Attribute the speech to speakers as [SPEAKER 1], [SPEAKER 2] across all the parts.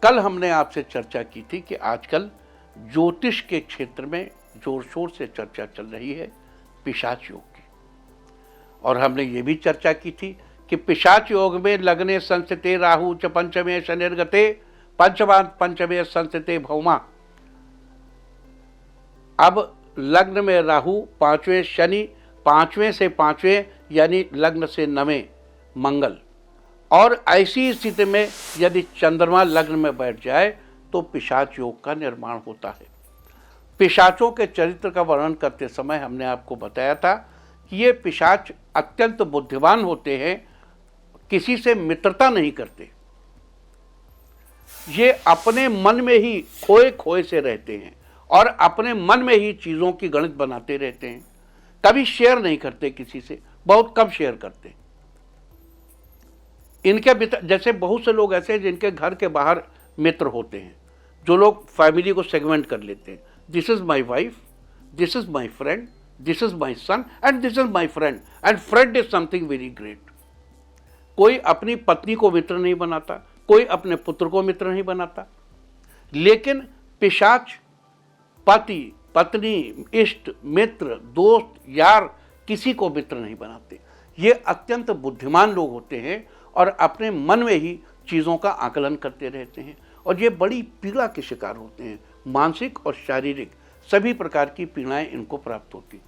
[SPEAKER 1] कल हमने आपसे चर्चा की थी कि आजकल ज्योतिष के क्षेत्र में जोर शोर से चर्चा चल रही है पिशाच योग की, और हमने ये भी चर्चा की थी कि पिशाच योग में लग्ने संस्थिते राहु च पंचमे शनिर्गते पंचमे संस्थिते भौमा। अब लग्न में राहु, पांचवें शनि, पांचवें से पांचवें यानी लग्न से नवें मंगल, और ऐसी स्थिति में यदि चंद्रमा लग्न में बैठ जाए तो पिशाच योग का निर्माण होता है। पिशाचों के चरित्र का वर्णन करते समय हमने आपको बताया था कि ये पिशाच अत्यंत बुद्धिमान होते हैं, किसी से मित्रता नहीं करते, ये अपने मन में ही खोए खोए से रहते हैं और अपने मन में ही चीज़ों की गणित बनाते रहते हैं, कभी शेयर नहीं करते किसी से, बहुत कम शेयर करते हैं। इनके जैसे बहुत से लोग ऐसे हैं जिनके घर के बाहर मित्र होते हैं, जो लोग फैमिली को सेगमेंट कर लेते हैं, this is my wife, this is my friend, this is my son and this is my friend, and friend is something very great. कोई अपनी पत्नी को मित्र नहीं बनाता, कोई अपने पुत्र को मित्र नहीं बनाता, लेकिन पिशाच पति, पत्नी, इष्ट, मित्र, दोस्त, यार किसी को मित्र नहीं बनाते। ये अत्यंत बुद्धिमान लोग होते हैं और अपने मन में ही चीज़ों का आकलन करते रहते हैं, और ये बड़ी पीड़ा के शिकार होते हैं। मानसिक और शारीरिक सभी प्रकार की पीड़ाएं इनको प्राप्त होती।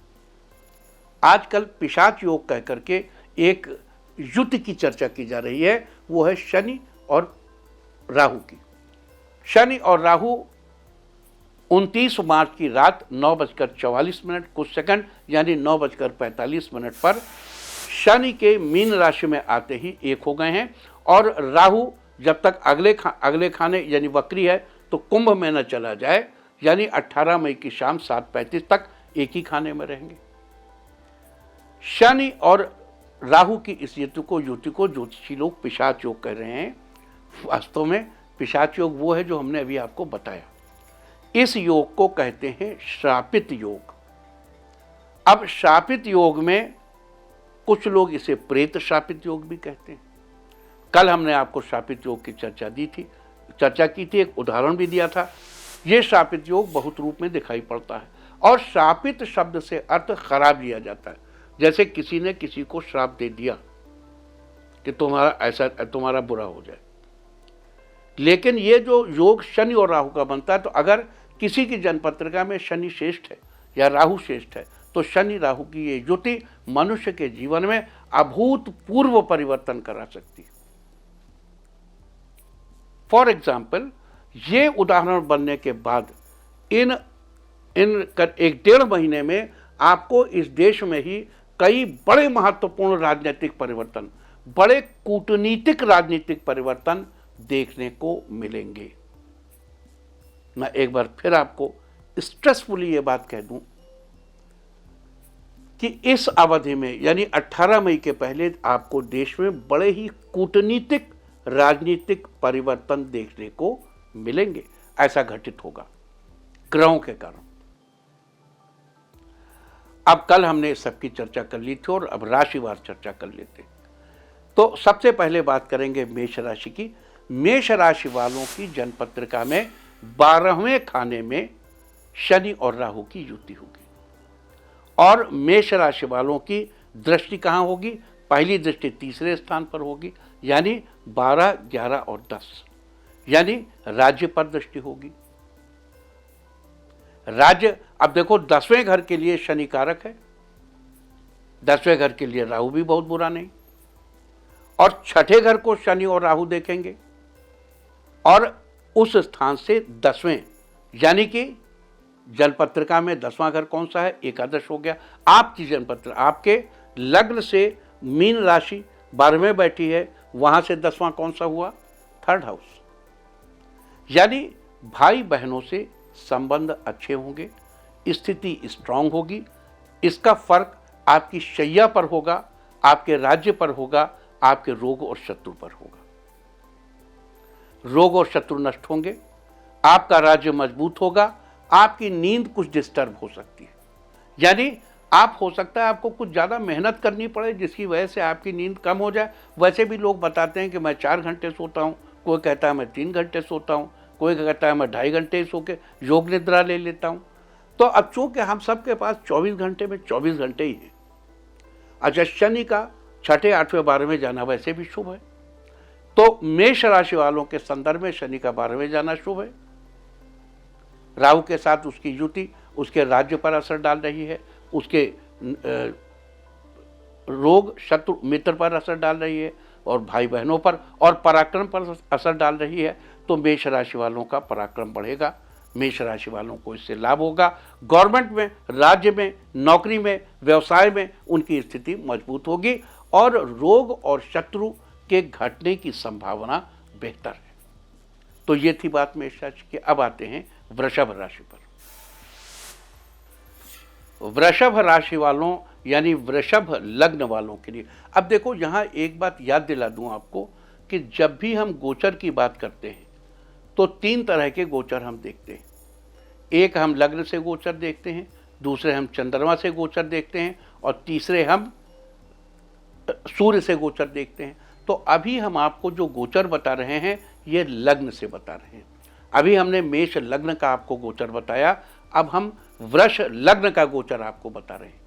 [SPEAKER 1] आजकल पिशाच योग कह करके एक युति की चर्चा की जा रही है, वो है शनि और राहु की। शनि और राहु 29 मार्च की रात 9:44 कुछ सेकंड यानी 9:45 पर शनि के मीन राशि में आते ही एक हो गए हैं, और राहु जब तक अगले खाने यानी वक्री है तो कुंभ में न चला जाए, यानी 18 मई की शाम 7:35 तक एक ही खाने में रहेंगे। शनि और राहु की इस युति को ज्योतिषी लोग पिशाच योग कह रहे हैं। वास्तव में पिशाच योग वो है जो हमने अभी आपको बताया। इस योग को कहते हैं श्रापित योग। अब श्रापित योग में कुछ लोग इसे प्रेत श्रापित योग भी कहते हैं। कल हमने आपको श्रापित योग की चर्चा की थी, एक उदाहरण भी दिया था। यह श्रापित योग बहुत रूप में दिखाई पड़ता है, और श्रापित शब्द से अर्थ खराब लिया जाता है। जैसे किसी ने किसी को श्राप दे दिया कि तुम्हारा बुरा हो जाए। लेकिन ये जो योग शनि और राहु का बनता है, तो अगर किसी की जन्मपत्रिका में शनि श्रेष्ठ है या राहु श्रेष्ठ है, तो शनि राहु की ये युति मनुष्य के जीवन में अभूतपूर्व परिवर्तन करा सकती है। फॉर एग्जाम्पल, ये उदाहरण बनने के बाद इन 1-1.5 महीने में आपको इस देश में ही कई बड़े महत्वपूर्ण राजनीतिक परिवर्तन, बड़े कूटनीतिक राजनीतिक परिवर्तन देखने को मिलेंगे। मैं एक बार फिर आपको स्ट्रेसफुली ये बात कह दूं कि इस अवधि में यानी 18 मई के पहले आपको देश में बड़े ही कूटनीतिक राजनीतिक परिवर्तन देखने को मिलेंगे। ऐसा घटित होगा ग्रहों के कारण। अब कल हमने सबकी चर्चा कर ली थी, और अब राशिवार चर्चा कर लेते हैं। तो सबसे पहले बात करेंगे मेष राशि की। मेष राशि वालों की जन्मपत्रिका में 12वें खाने में शनि और राहु की युति होगी, और मेष राशि वालों की दृष्टि कहाँ होगी? पहली दृष्टि तीसरे स्थान पर होगी, यानी 12, 11 और 10, यानी राज्य पर दृष्टि होगी। राज्य, अब देखो 10वें घर के लिए शनि कारक है, 10वें घर के लिए राहु भी बहुत बुरा नहीं, और 6ठे घर को शनि और राहु देखेंगे, और उस स्थान से 10वें, यानी कि जन्मपत्रिका में 10वां घर कौन सा है? एकादश हो गया। आपकी जन्मपत्रिका, आपके लग्न से मीन राशि 12वें बैठी है, वहां से 10वां कौन सा हुआ? 3rd house. यानी भाई बहनों से संबंध अच्छे होंगे, स्थिति स्ट्रांग होगी। इसका फर्क आपकी शैया पर होगा, आपके राज्य पर होगा, आपके रोग और शत्रु पर होगा। रोग और शत्रु नष्ट होंगे, आपका राज्य मजबूत होगा, आपकी नींद कुछ डिस्टर्ब हो सकती है, यानी आप हो सकता है आपको कुछ ज़्यादा मेहनत करनी पड़े जिसकी वजह से आपकी नींद कम हो जाए। वैसे भी लोग बताते हैं कि मैं 4 घंटे सोता हूँ, कोई कहता है मैं 3 घंटे सोता हूँ, कोई कहता है मैं 2.5 घंटे सो के योग निद्रा ले लेता हूँ। तो अब चूंकि हम सबके पास 24 घंटे में 24 घंटे ही हैं। अच्छा, शनि का 6ठे 8वें 12वें जाना वैसे भी शुभ है, तो मेष राशि वालों के संदर्भ में शनि का 12वें जाना शुभ है। राहु के साथ उसकी युति उसके राज्य पर असर डाल रही है, उसके रोग शत्रु मित्र पर असर डाल रही है, और भाई बहनों पर और पराक्रम पर असर डाल रही है। तो मेष राशि वालों का पराक्रम बढ़ेगा, मेष राशि वालों को इससे लाभ होगा। गवर्नमेंट में, राज्य में, नौकरी में, व्यवसाय में उनकी स्थिति मजबूत होगी और रोग और शत्रु के घटने की संभावना बेहतर है। तो ये थी बात मेष राशि की। अब आते हैं वृषभ राशि पर। वृषभ राशि वालों यानी वृषभ लग्न वालों के लिए, अब देखो यहाँ एक बात याद दिला दूं आपको कि जब भी हम गोचर की बात करते हैं तो 3 तरह के गोचर हम देखते हैं। एक हम लग्न से गोचर देखते हैं, दूसरे हम चंद्रमा से गोचर देखते हैं, और तीसरे हम सूर्य से गोचर देखते हैं। तो अभी हम आपको जो गोचर बता रहे हैं ये लग्न से बता रहे हैं। अभी हमने मेष लग्न का आपको गोचर बताया, अब हम वृष लग्न का गोचर आपको बता रहे हैं।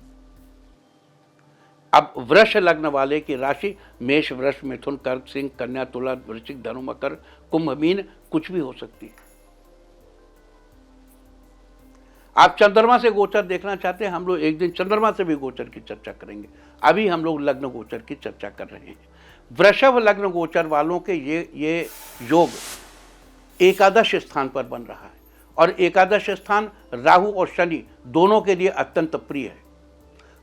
[SPEAKER 1] अब वृष लग्न वाले की राशि मेष, वृष, मिथुन, कर्क, सिंह, कन्या, तुला, वृश्चिक, धनु, मकर, कुंभ, मीन कुछ भी हो सकती है। आप चंद्रमा से गोचर देखना चाहते हैं, हम लोग एक दिन चंद्रमा से भी गोचर की चर्चा करेंगे। अभी हम लोग लग्न गोचर की चर्चा कर रहे हैं। वृषभ लग्न गोचर वालों के ये योग एकादश स्थान पर बन रहा है, और एकादश स्थान राहु और शनि दोनों के लिए अत्यंत प्रिय है।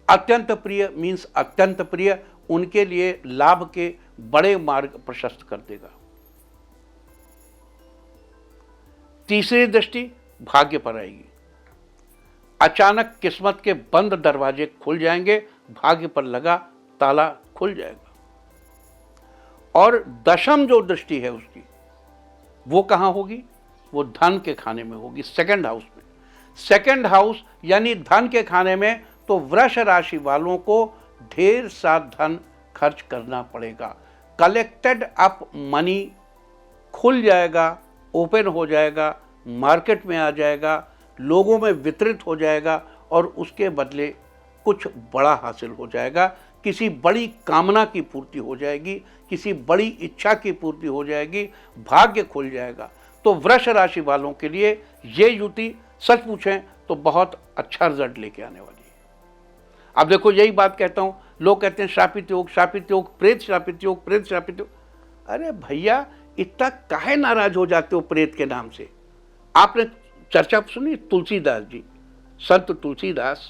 [SPEAKER 1] अत्यंत प्रिय मीन्स अत्यंत प्रिय, उनके लिए लाभ के बड़े मार्ग प्रशस्त कर देगा। तीसरी दृष्टि भाग्य पर आएगी। अचानक किस्मत के बंद दरवाजे खुल जाएंगे, भाग्य पर लगा ताला खुल जाएगा। और दशम जो दृष्टि है उसकी, वो कहां होगी? वो धन के खाने में होगी, सेकंड हाउस में। सेकंड हाउस यानी धन के खाने में, तो वृष राशि वालों को ढेर सा धन खर्च करना पड़ेगा। कलेक्टेड अप मनी खुल जाएगा, ओपन हो जाएगा, मार्केट में आ जाएगा, लोगों में वितरित हो जाएगा, और उसके बदले कुछ बड़ा हासिल हो जाएगा। किसी बड़ी कामना की पूर्ति हो जाएगी, किसी बड़ी इच्छा की पूर्ति हो जाएगी, भाग्य खुल जाएगा। तो वृष राशि वालों के लिए ये युति सच पूछें तो बहुत अच्छा रिजल्ट लेके आने वाली है। अब देखो यही बात कहता हूं, लोग कहते हैं श्रापित योग, श्रापित योग, प्रेत श्रापित योग, प्रेत श्रापित योग। अरे भैया, इतना काहे नाराज हो जाते हो प्रेत के नाम से? आपने चर्चा सुनी तुलसीदास जी, संत तुलसीदास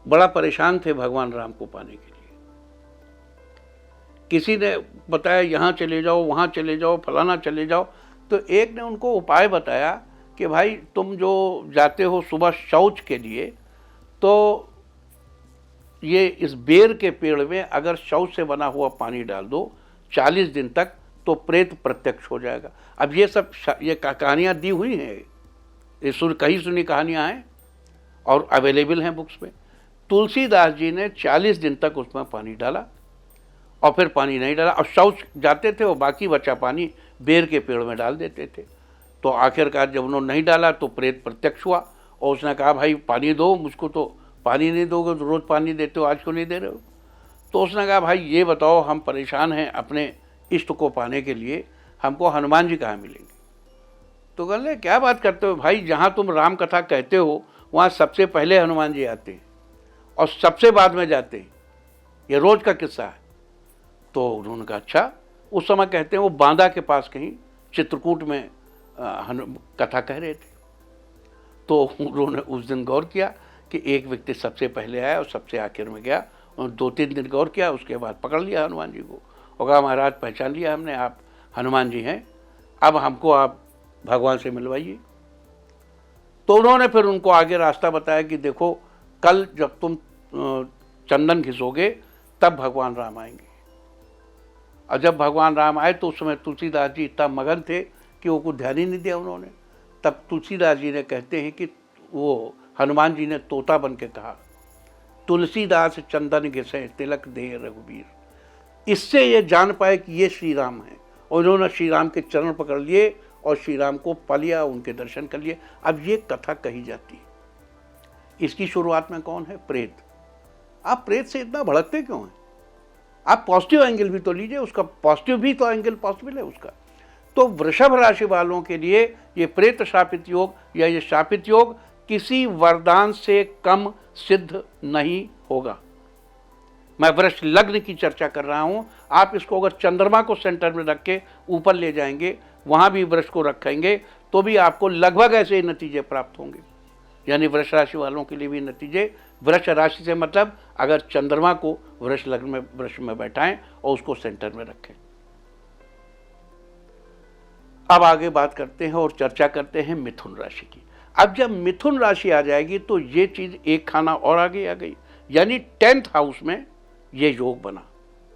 [SPEAKER 1] बड़ा परेशान थे भगवान राम को पाने के लिए। किसी ने बताया यहाँ चले जाओ, वहाँ चले जाओ, फलाना चले जाओ, तो एक ने उनको उपाय बताया कि भाई तुम जो जाते हो सुबह शौच के लिए, तो ये इस बेर के पेड़ में अगर शौच से बना हुआ पानी डाल दो 40 दिन तक, तो प्रेत प्रत्यक्ष हो जाएगा। अब ये सब ये कहानियाँ दी हुई हैं, ये कहीं सुनी कहानियाँ हैं और अवेलेबल हैं बुक्स में। तुलसीदास जी ने 40 दिन तक उसमें पानी डाला और फिर पानी नहीं डाला, और शौच जाते थे और बाकी बचा पानी बेर के पेड़ में डाल देते थे। तो आखिरकार जब उन्होंने नहीं डाला तो प्रेत प्रत्यक्ष हुआ, और उसने कहा भाई पानी दो मुझको, तो पानी नहीं दोगे तो रोज़ पानी देते हो, आज क्यों नहीं दे रहे हो? तो उसने कहा भाई ये बताओ, हम परेशान हैं अपने इष्ट को पाने के लिए, हमको हनुमान जी कहाँ मिलेंगे? तो कहले क्या बात करते हो भाई, जहाँ तुम राम कथा कहते हो वहाँ सबसे पहले हनुमान जी आते हैं और सबसे बाद में जाते हैं, ये रोज का किस्सा है। तो उन्होंने कहा अच्छा। उस समय कहते हैं वो बांदा के पास कहीं चित्रकूट में कथा कह रहे थे। तो उन्होंने उस दिन गौर किया कि एक व्यक्ति सबसे पहले आया और सबसे आखिर में गया, और 2-3 दिन गौर किया, उसके बाद पकड़ लिया हनुमान जी को और कहा महाराज पहचान लिया हमने, आप हनुमान जी हैं, अब हमको आप भगवान से मिलवाइए। तो उन्होंने फिर उनको आगे रास्ता बताया कि देखो कल जब तुम चंदन घिसोगे तब भगवान राम आएंगे। और जब भगवान राम आए तो उस समय तुलसीदास जी इतना मगन थे कि वो कुछ ध्यान ही नहीं दिया उन्होंने। तब तुलसीदास जी ने कहते हैं कि वो हनुमान जी ने तोता बन के कहा, तुलसीदास चंदन घिसे तिलक दे रघुबीर। इससे ये जान पाए कि ये श्री राम हैं उन्होंने श्री राम के चरण पकड़ लिए और श्री राम को पा लिया, उनके दर्शन कर लिए। अब ये कथा कही जाती है। इसकी शुरुआत में कौन है? प्रेत। आप प्रेत से इतना भड़कते क्यों हैं? आप पॉजिटिव एंगल भी तो लीजिए उसका, पॉजिटिव भी तो एंगल पॉसिबल है उसका। तो वृषभ राशि वालों के लिए ये प्रेत शापित योग या ये शापित योग किसी वरदान से कम सिद्ध नहीं होगा। मैं वृष लग्न की चर्चा कर रहा हूं। आप इसको अगर चंद्रमा को सेंटर में रख के ऊपर ले जाएंगे, वहां भी वृष को रखेंगे, तो भी आपको लगभग ऐसे ही नतीजे प्राप्त होंगे। यानी वृष राशि वालों के लिए भी नतीजे, वृष राशि से मतलब अगर चंद्रमा को वृष लग्न में, वृष में बैठाएं और उसको सेंटर में रखें। अब आगे बात करते हैं और चर्चा करते हैं मिथुन राशि की। अब जब मिथुन राशि आ जाएगी तो ये चीज एक खाना और आगे आ गई, यानी 10th हाउस में ये योग बना,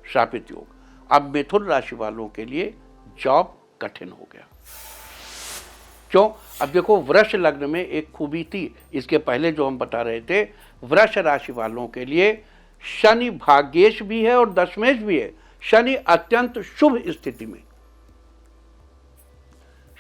[SPEAKER 1] शापित योग। अब मिथुन राशि वालों के लिए जॉब कठिन हो गया। क्यों? अब देखो, वृष लग्न में एक खूबी थी, इसके पहले जो हम बता रहे थे, वृष राशि वालों के लिए शनि भाग्येश भी है और दशमेश भी है। शनि अत्यंत शुभ स्थिति में,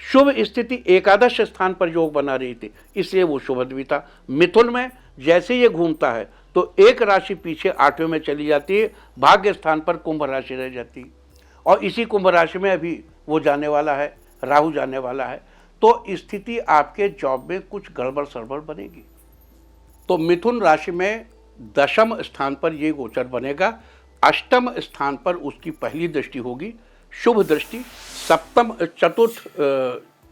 [SPEAKER 1] शुभ स्थिति एकादश स्थान पर योग बना रही थी, इसलिए वो शुभ भी था। मिथुन में जैसे ये घूमता है तो एक राशि पीछे 8वें में चली जाती है, भाग्य स्थान पर कुंभ राशि रह जाती है, और इसी कुंभ राशि में अभी वो जाने वाला है, राहु जाने वाला है। तो स्थिति आपके जॉब में कुछ गड़बड़ सड़बड़ बनेगी। तो मिथुन राशि में दशम स्थान पर ये गोचर बनेगा, अष्टम स्थान पर उसकी पहली दृष्टि होगी, शुभ दृष्टि। सप्तम चतुर्थ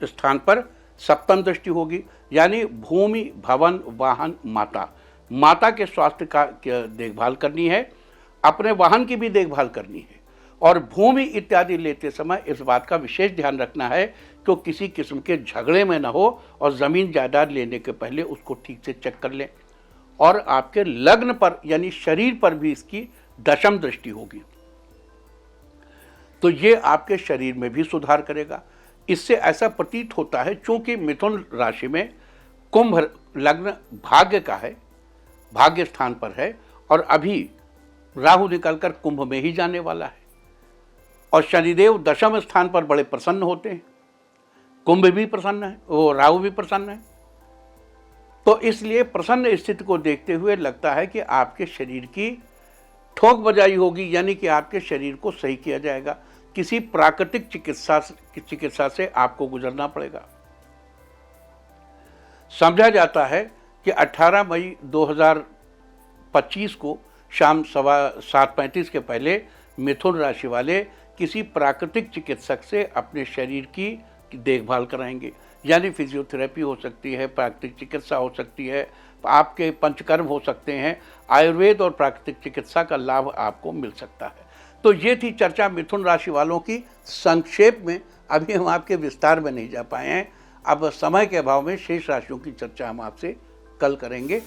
[SPEAKER 1] स्थान पर सप्तम दृष्टि होगी, यानी भूमि, भवन, वाहन, माता के स्वास्थ्य का देखभाल करनी है, अपने वाहन की भी देखभाल करनी है, और भूमि इत्यादि लेते समय इस बात का विशेष ध्यान रखना है कि किसी किस्म के झगड़े में न हो, और ज़मीन जायदाद लेने के पहले उसको ठीक से चेक कर लें। और आपके लग्न पर यानी शरीर पर भी इसकी दशम दृष्टि होगी, तो ये आपके शरीर में भी सुधार करेगा। इससे ऐसा प्रतीत होता है, चूंकि मिथुन राशि में कुंभ लग्न भाग्य का है, भाग्य स्थान पर है, और अभी राहु निकलकर कुंभ में ही जाने वाला है, और शनिदेव दशम स्थान पर बड़े प्रसन्न होते हैं, कुंभ भी प्रसन्न है, वो राहु भी प्रसन्न है। तो इसलिए प्रसन्न स्थिति को देखते हुए लगता है कि आपके शरीर की ठोक बजाई होगी, यानी कि आपके शरीर को सही किया जाएगा। किसी प्राकृतिक चिकित्सा से आपको गुजरना पड़ेगा। समझा जाता है कि 18 मई 2025 को शाम 7:35 के पहले मिथुन राशि वाले किसी प्राकृतिक चिकित्सक से अपने शरीर की देखभाल कराएंगे, यानी फिजियोथेरेपी हो सकती है, प्राकृतिक चिकित्सा हो सकती है, आपके पंचकर्म हो सकते हैं, आयुर्वेद और प्राकृतिक चिकित्सा का लाभ आपको मिल सकता है। तो ये थी चर्चा मिथुन राशि वालों की संक्षेप में। अभी हम आपके विस्तार में नहीं जा पाए हैं, अब समय के अभाव में शेष राशियों की चर्चा हम आपसे कल करेंगे।